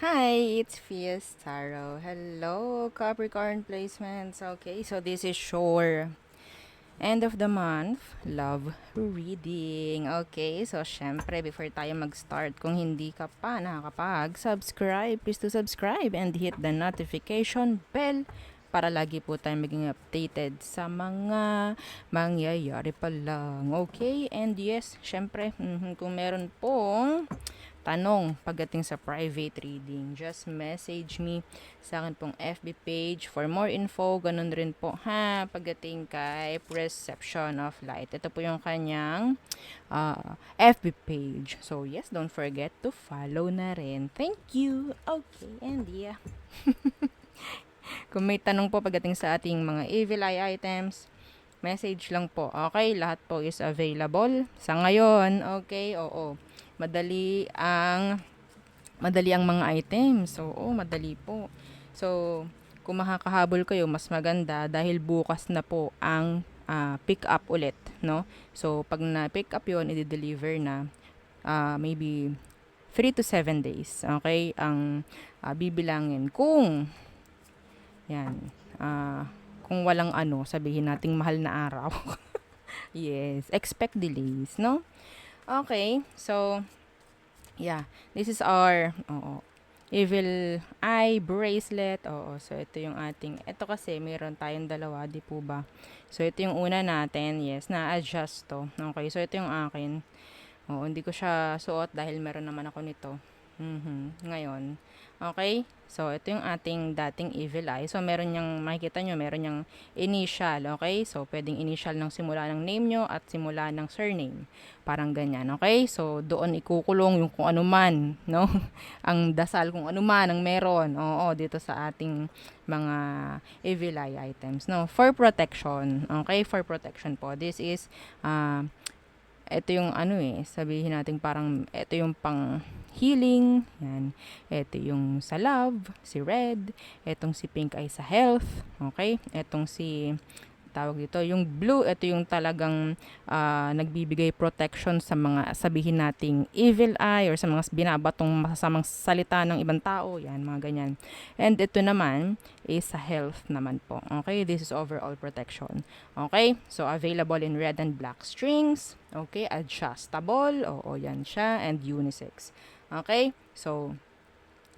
Hi, it's Fiestaro. Hello, Capricorn placements. Okay, so this is your end of the month love reading. Okay, so syempre before tayo mag-start, kung hindi ka pa nakakapag-subscribe, please to subscribe and hit the notification bell para lagi po tayo maging updated sa mga mangyayari pa lang. Okay, and yes, syempre, kung meron pong tanong pagdating sa private reading, just message me sa akin pong FB page for more info. Ganun rin po ha, pagdating kay Perception of Light. Ito po yung kanyang FB page. So yes, don't forget to follow na rin. Thank you. Okay, and yeah. Kung may tanong po pagdating sa ating mga evil eye items, message lang po. Okay, lahat po is available. Sa ngayon, okay, oo. Madali ang madali ang mga items. So, oo, madali po. So, kung makakahabol kayo, mas maganda dahil bukas na po ang pick up ulit, no? So, pag na-pick up yon i-deliver na maybe 3 to 7 days. Okay? Ang bibilangin. Yan, kung walang sabihin nating mahal na araw. Yes, expect delays, no? Okay, so, yeah, this is our evil eye bracelet. Oo, so ito yung ating, ito kasi meron tayong dalawa, di po ba? So ito yung una natin, yes, na-adjust to. Okay, so ito yung akin. Oo, hindi ko siya suot dahil meron naman ako nito. Ngayon. Okay? So, ito yung ating dating evil eye. So, meron niyang, makikita nyo, meron niyang initial. Okay? So, pwedeng initial ng simula ng name nyo at simula ng surname. Parang ganyan. Okay? So, doon ikukulong yung kung ano man, no? Ang dasal kung ano man ang meron. Oo, dito sa ating mga evil eye items, no? For protection. Okay? For protection po. This is, ito yung sabihin natin parang ito yung pang healing, yan. Ito yung sa love, si red. Etong si pink ay sa health, okay? Etong si tawag dito, yung blue, ito yung talagang nagbibigay protection sa mga sabihin nating evil eye or sa mga binabatong masasamang salita ng ibang tao, yan, mga ganyan. And ito naman is sa health naman po. Okay, this is overall protection. Okay, so available in red and black strings. Okay, adjustable, oo, yan siya, and unisex. Okay, so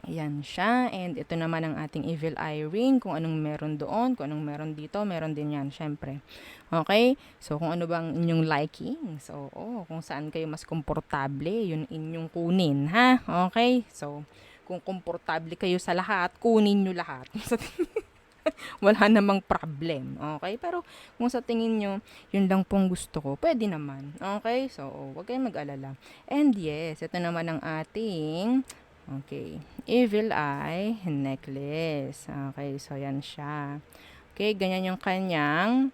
ayan siya. And ito naman ang ating evil eye ring. Kung anong meron doon, kung anong meron dito, meron din yan, syempre. Okay? So, kung ano bang inyong liking. So, kung saan kayo mas komportable, yun inyong kunin, ha? Okay? So, kung komportable kayo sa lahat, kunin nyo lahat. Wala namang problem. Okay? Pero, kung sa tingin nyo, yun lang pong gusto ko, pwede naman. Okay? So, wag kayong mag-alala. And yes, ito naman ang ating okay. Evil Eye necklace. Okay, so yan siya. Okay, ganyan yung kanyang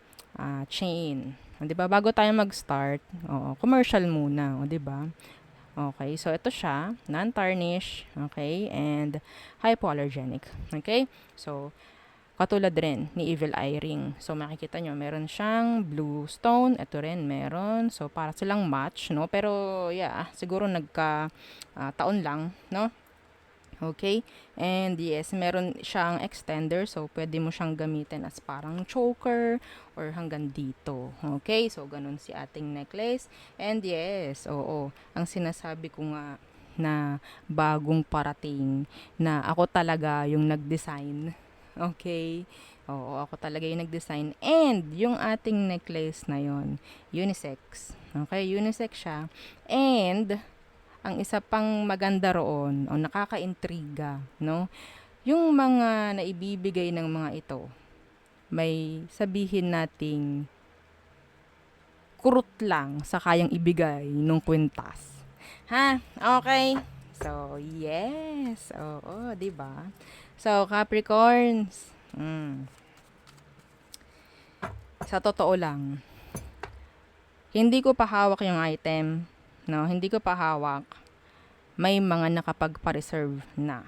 chain. O, 'di ba? Bago tayo mag-start, commercial muna, o 'di ba? Okay, so ito siya, non-tarnish, okay, and hypoallergenic. Okay? So, katulad rin ni Evil Eye ring. So, makikita nyo, meron siyang blue stone. Ito rin, meron. So, para silang match, no? Pero, yeah, siguro taon lang, no? Okay? And yes, meron siyang extender. So, pwede mo siyang gamitin as parang choker or hanggang dito. Okay? So, ganun si ating necklace. And yes, oo. Ang sinasabi ko nga na bagong parating na ako talaga yung nag-design. Okay? Oo, ako talaga yung nag-design. And yung ating necklace na yon unisex. Okay? Unisex siya. And ang isa pang maganda roon o nakakaintriga, no? Yung mga naibibigay ng mga ito, may sabihin nating kurot lang sa kayang ibigay ng kwintas. Ha? Okay. So, yes. Oo, 'di ba? So, Capricorns. Sa totoo lang, hindi ko pa hawak yung item, no? Hindi ko pa hawak. May mga nakapagpa-reserve na.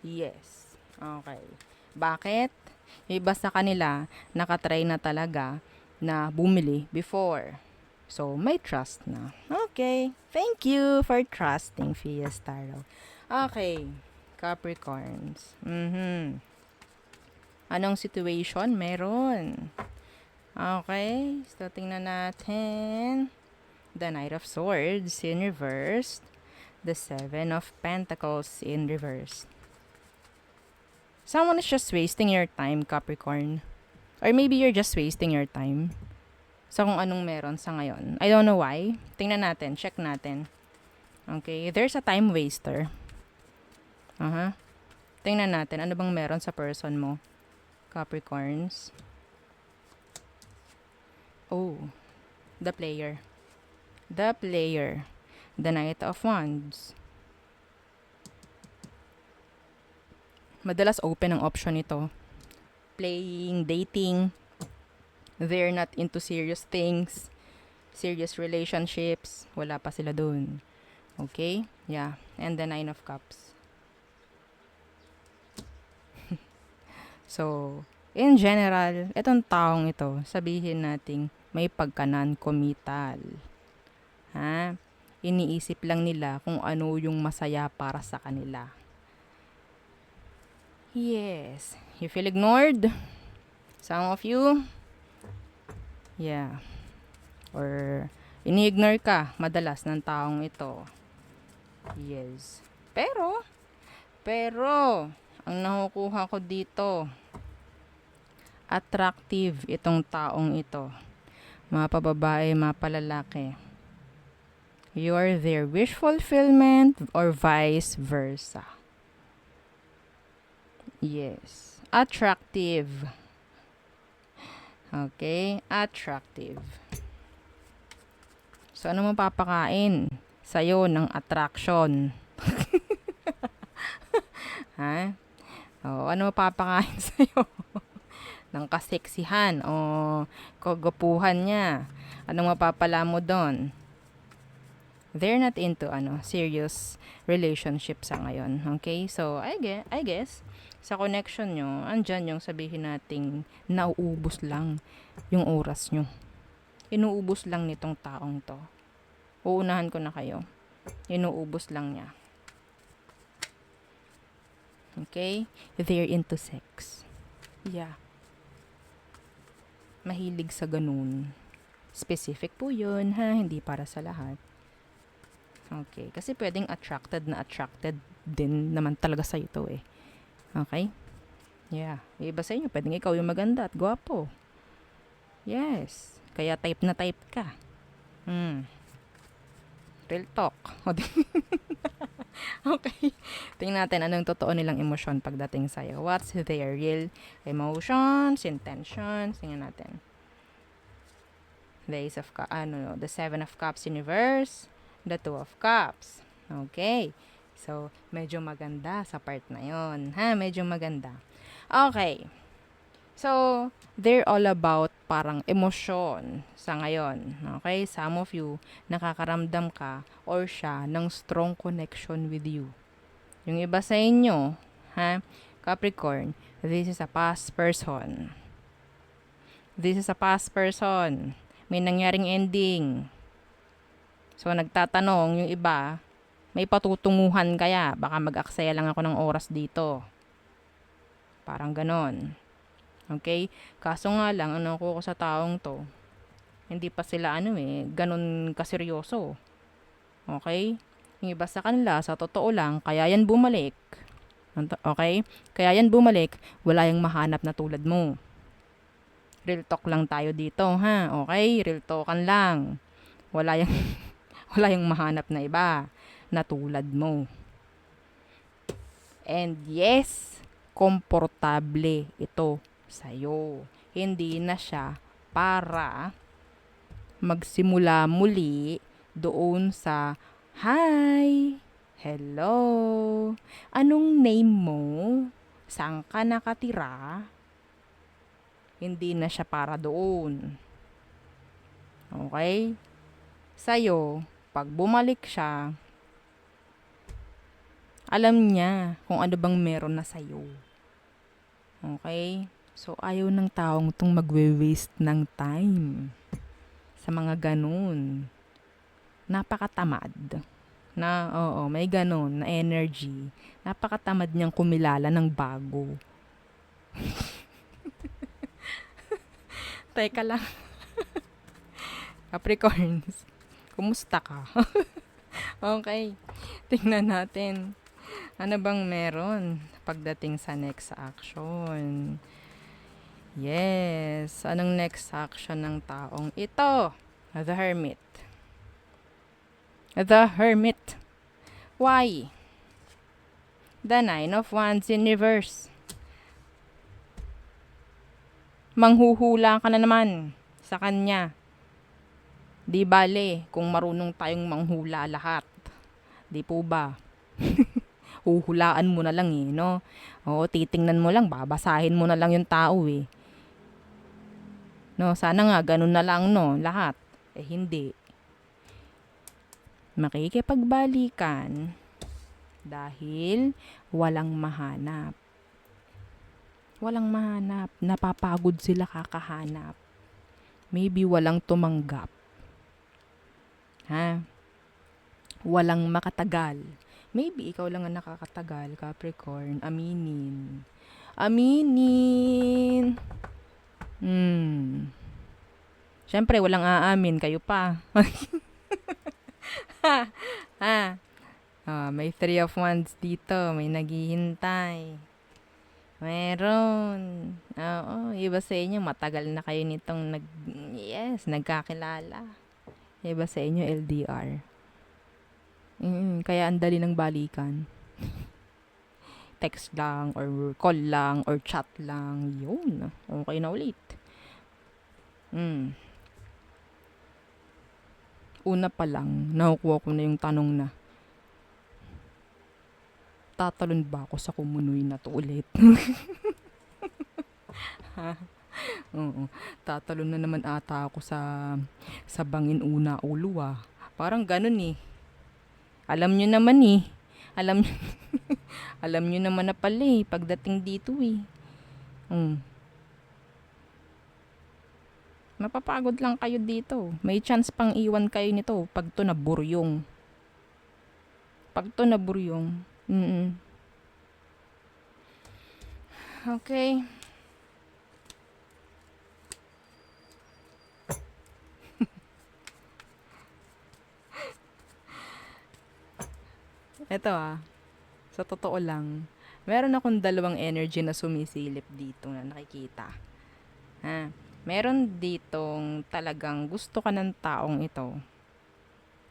Yes. Okay. Bakit? Yung iba sa kanila, nakatry na talaga na bumili before. So, may trust na. Okay. Thank you for trusting, Fiestaro. Okay. Capricorns. Anong situation meron? Okay, so tingnan natin. The Knight of Swords in reverse. The Seven of Pentacles in reverse. Someone is just wasting your time, Capricorn. Or maybe you're just wasting your time sa kung anong meron sa ngayon. I don't know why. Tingnan natin, check natin. Okay, there's a time waster. Tingnan natin, ano bang meron sa person mo, Capricorns. Oh, the player. The player. The Knight of Wands. Madalas open ang option nito. Playing, dating. They're not into serious things. Serious relationships. Wala pa sila dun. Okay? Yeah. And the Nine of Cups. So, in general, itong taong ito, sabihin nating may pagka-non-committal. Ha? Iniisip lang nila kung ano yung masaya para sa kanila. Yes. You feel ignored? Some of you? Yeah. Or ini-ignore ka madalas ng taong ito. Yes. Pero, ang nakukuha ko dito, attractive itong taong ito. Mga pababae, mga palalaki. You are their wish fulfillment or vice versa. Yes. Attractive. Okay? Attractive. So, ano mapapakain sa'yo ng attraction? Ha? O, ano mapapakain sa'yo? Ng kaseksihan o kagapuhan niya. Anong mapapala mo doon? They're not into serious relationship sa ngayon. Okay? So, I guess sa connection nyo, andyan yung sabihin nating nauubos lang yung oras nyo. Inuubos lang nitong taong to. Uunahan ko na kayo. Inuubos lang niya. Okay? They're into sex. Yeah. Mahilig sa ganun. Specific po yun, ha? Hindi para sa lahat. Okay. Kasi pwedeng attracted din naman talaga sa ito eh. Okay? Yeah. Iba sa inyo, pwedeng ikaw yung maganda at gwapo. Yes. Kaya type na type ka. Real talk. Okay. Tingnan natin anong totoo nilang emosyon pagdating sa'yo. What's their real emotions, intentions? Tingnan natin. The Seven of Cups in reverse. The Two of Cups. Okay. So, medyo maganda sa part na yon. Ha? Medyo maganda. Okay. So, they're all about parang emosyon sa ngayon. Okay? Some of you, nakakaramdam ka or siya ng strong connection with you. Yung iba sa inyo, ha? Capricorn, this is a past person. This is a past person. May nangyaring ending. So, nagtatanong yung iba, may patutunguhan kaya? Baka mag-aksaya lang ako ng oras dito. Parang ganon. Okay? Kaso nga lang, ko sa taong to, hindi pa sila ganon kaseryoso. Okay? Yung iba sa kanila, sa totoo lang, kaya yan bumalik. Okay? Kaya yan bumalik, wala yung mahanap na tulad mo. Real talk lang tayo dito, ha? Okay? Real talkan lang. Wala yung mahanap na iba na tulad mo. And yes, komportable ito sa'yo. Hindi na siya para magsimula muli doon sa hi, hello, anong name mo? Saan ka nakatira? Hindi na siya para doon. Okay? Sa'yo, pag bumalik siya, alam niya kung ano bang meron na sa'yo. Okay? So, ayaw ng taong itong magwe-waste ng time sa mga ganun. Napakatamad. Na, oo, may ganun na energy. Napakatamad niyang kumilala ng bago. Teka lang, Capricorns. Kumusta ka? Okay, tingnan natin. Ano bang meron pagdating sa next action? Yes, anong next action ng taong ito? The Hermit. The Hermit. Why? The Nine of Wands in reverse. Manghuhula ka na naman sa kanya. Di bale, kung marunong tayong manghula lahat. Di po ba? Huhulaan mo na lang eh, no? Oo, titingnan mo lang, babasahin mo na lang yung tao eh. No, sana nga ganun na lang no, lahat. Eh hindi. Makikipagbalikan dahil walang mahanap. Walang mahanap, napapagod sila kakahanap. Maybe walang tumanggap. Ha? Walang makatagal. Maybe ikaw lang ang nakakatagal, Capricorn. Aminin. Aminin. Siyempre, walang aamin. Kayo pa. Ha? May Three of Wands dito. May naghihintay. Meron. Oo, iba sa inyo, matagal na kayo nitong nagkakilala. Iba sa inyo, LDR. Kaya ang dali ng balikan. Text lang, or call lang, or chat lang. Yun. Okay na ulit. Una pa lang, nakukuha ko na yung tanong na, tatalon ba ako sa kumunoy na to ulit? Oo. Tatalon na naman ata ako sa bangin una ulo ah. Parang ganun eh. Alam nyo naman eh. Alam nyo, alam nyo naman na pala eh, pagdating dito eh. Mapapagod lang kayo dito. May chance pang iwan kayo nito pag to naburyong. Pag to naburyong. Okay. Ito sa totoo lang, meron akong dalawang energy na sumisilip dito na nakikita. Meron ditong talagang gusto ka ng taong ito.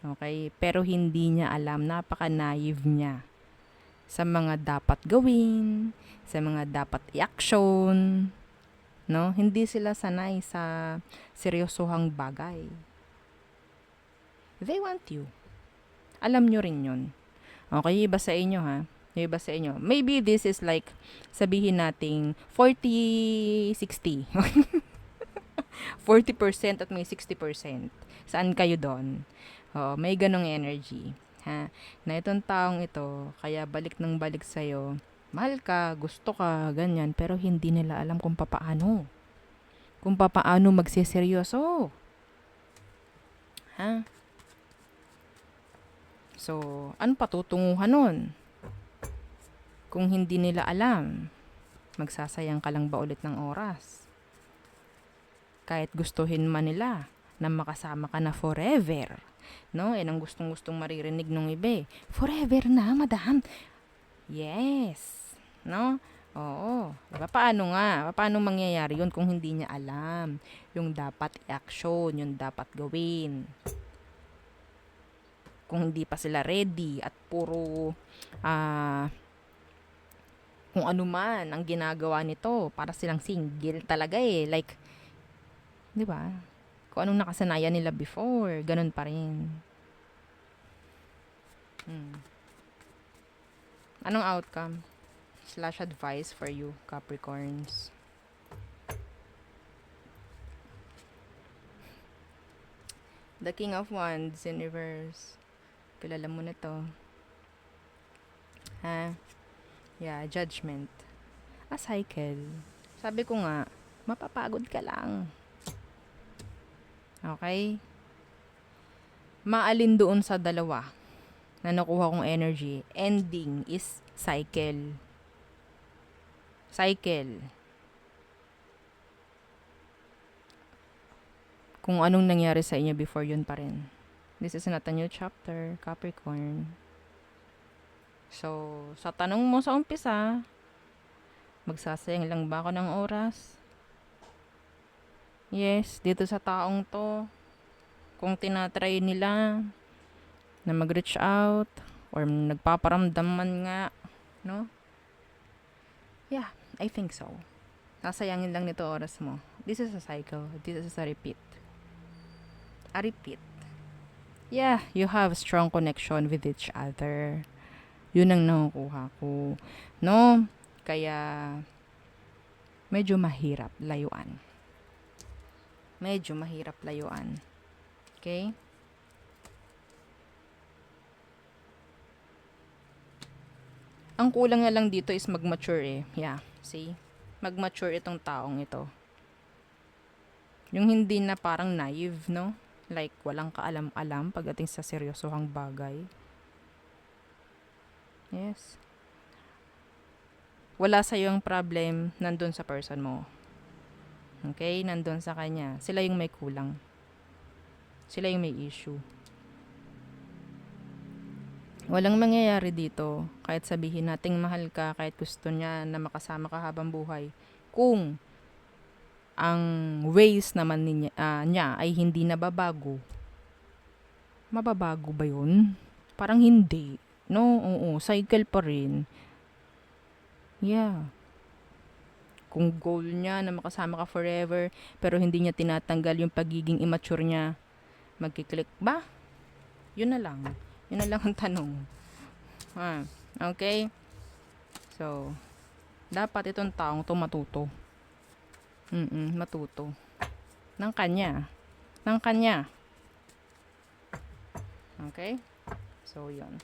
Okay? Pero hindi niya alam, napaka-naive niya sa mga dapat gawin, sa mga dapat i-action. No? Hindi sila sanay sa seryosohang bagay. They want you. Alam nyo rin yun. Okay, iba sa inyo iba sa inyo. Maybe this is like, sabihin nating 40-60. 40% at may 60%. Saan kayo doon? May ganong energy. Na itong taong ito, kaya balik ng balik sa'yo, mahal ka, gusto ka, ganyan, pero hindi nila alam kung papaano. Kung papaano magsiseryoso. So, ano patutunguhan nun? Kung hindi nila alam, magsasayang ka lang ba ulit ng oras? Kahit gustuhin man nila na makasama ka na forever. No? Ang gustong-gustong maririnig nung iba. Forever na, madam. Yes. No? Oo. Diba? Paano nga? Paano mangyayari yun kung hindi niya alam? Yung dapat i-action, yung dapat gawin. Kung hindi pa sila ready at puro kung ano man ang ginagawa nito, para silang single talaga eh. Like, di ba? Kung anong nakasanayan nila before, ganun pa rin. Anong outcome / advice for you, Capricorns? The King of Wands in reverse. Kilala mo na to. Yeah, Judgment. A cycle. Sabi ko nga, mapapagod ka lang. Okay? Maalin doon sa dalawa. na nakuha kong energy. Ending is cycle. Cycle. Kung anong nangyari sa inyo before, yun pa rin. This is not a new chapter, Capricorn. So, sa tanong mo sa umpisa, magsasayang lang ba ako ng oras? Yes, dito sa taong to, kung tinatry nila na mag-reach out or nagpaparamdam man nga, no? Yeah, I think so. Nasayangin lang nito oras mo. This is a cycle. This is a repeat. A repeat. Yeah, you have strong connection with each other. Yun ang nakukuha ko. No? Kaya, medyo mahirap layuan. Medyo mahirap layuan. Okay? Ang kulang na lang dito is mag-mature eh. Yeah, see? Mag-mature itong taong ito. Yung hindi na parang naive, no? Like, walang kaalam-alam pagdating sa seryosohang bagay. Yes. Wala sa yung problem nandun sa person mo. Okay? Nandun sa kanya. Sila yung may kulang. Sila yung may issue. Walang mangyayari dito. Kahit sabihin nating mahal ka, kahit gusto niya na makasama ka habang buhay. Kung ang ways naman niya ay hindi nababago. Mababago ba yun? Parang hindi. No, oo. Cycle pa rin. Yeah. Kung goal niya na makasama ka forever, pero hindi niya tinatanggal yung pagiging immature niya, magkiklik ba? Yun na lang. Yun na lang ang tanong. Okay? So, dapat itong taong to matuto. Matuto. Ng kanya. Ng kanya. Okay? So, yun.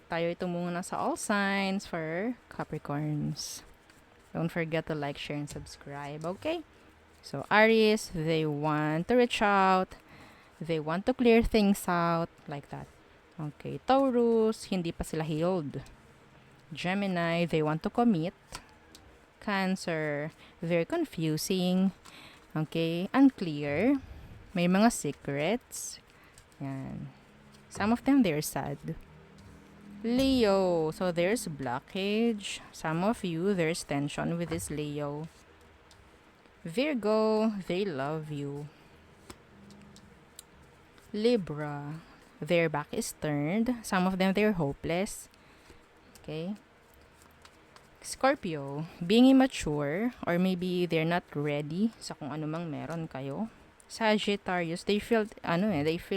Tayo ito muna sa all signs for Capricorns. Don't forget to like, share, and subscribe. Okay? So, Aries, they want to reach out. They want to clear things out. Like that. Okay. Taurus, hindi pa sila healed. Gemini, they want to commit. Cancer, very confusing. Okay. Unclear. May mga secrets. Yan. Some of them, they're sad. Leo, so there's blockage. Some of you, there's tension with this Leo. Virgo, they love you. Libra, their back is turned. Some of them, they're hopeless. Okay. Scorpio, being immature or maybe they're not ready sa kung ano mang meron kayo. Sagittarius, they feel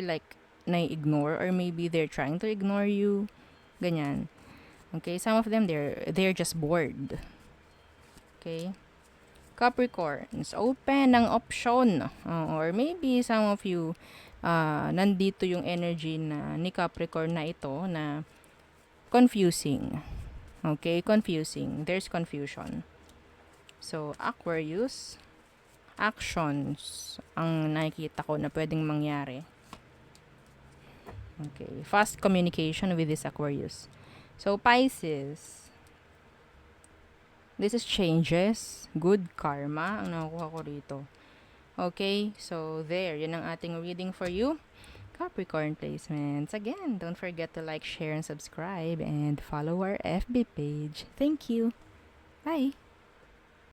like na-ignore or maybe they're trying to ignore you. Ganyan. Okay, some of them they're just bored. Okay. Capricorns, open ang option. Or maybe some of you nandito yung energy na ni Capricorn na ito na confusing. Okay, confusing. There's confusion. So, Aquarius, actions ang nakikita ko na pwedeng mangyari. Okay, fast communication with this Aquarius. So, Pisces, this is changes, good karma ang nakukuha ko rito. Okay, so there, yun ang ating reading for you. Capricorn placements. Again, don't forget to like, share, and subscribe, and follow our FB page. Thank you. Bye.